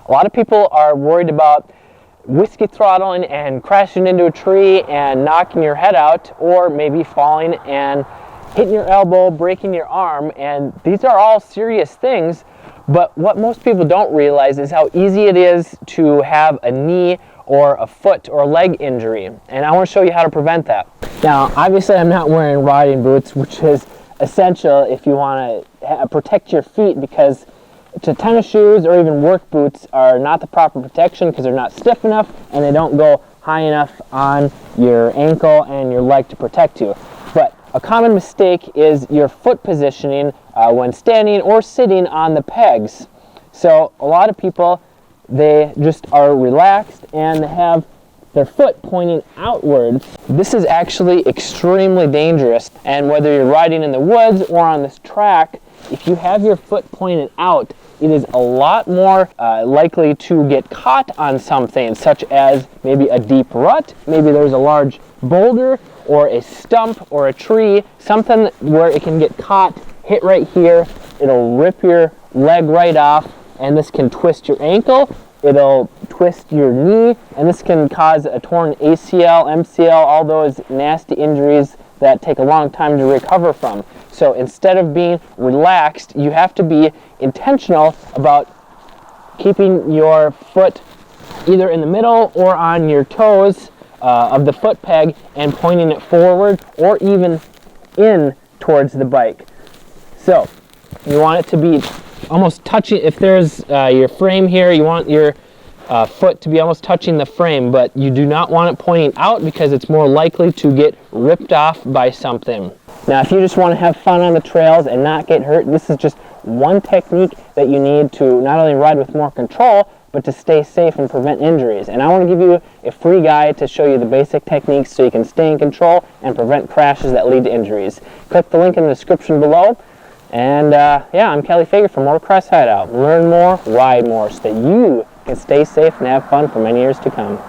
A lot of people are worried about whiskey throttling and crashing into a tree and knocking your head out, or maybe falling and hitting your elbow, breaking your arm, and these are all serious things. But what most people don't realize is how easy it is to have a knee or a foot or leg injury, and I want to show you how to prevent that. Now, obviously I'm not wearing riding boots, which is essential if you want to protect your feet, because tennis shoes or even work boots are not the proper protection because they're not stiff enough and they don't go high enough on your ankle and your leg to protect you. But a common mistake is your foot positioning when standing or sitting on the pegs. So a lot of people, they just are relaxed and they have their foot pointing outwards. This is actually extremely dangerous, and whether you're riding in the woods or on this track, if you have your foot pointed out, it is a lot more likely to get caught on something, such as maybe a deep rut, maybe there's a large boulder or a stump or a tree, something where it can get caught, hit right here, it'll rip your leg right off, and this can twist your ankle, it'll twist your knee, and this can cause a torn ACL, MCL, all those nasty injuries that take a long time to recover from. So instead of being relaxed, you have to be intentional about keeping your foot either in the middle or on your toes of the foot peg and pointing it forward or even in towards the bike. So you want it to be almost touching. If there's your frame here, you want your foot to be almost touching the frame, but you do not want it pointing out because it's more likely to get ripped off by something. Now, if you just want to have fun on the trails and not get hurt, this is just one technique that you need to not only ride with more control, but to stay safe and prevent injuries. And I want to give you a free guide to show you the basic techniques so you can stay in control and prevent crashes that lead to injuries. Click the link in the description below. And yeah, I'm Kelly Fager from Motocross Hideout. Learn more, ride more, so that you can stay safe and have fun for many years to come.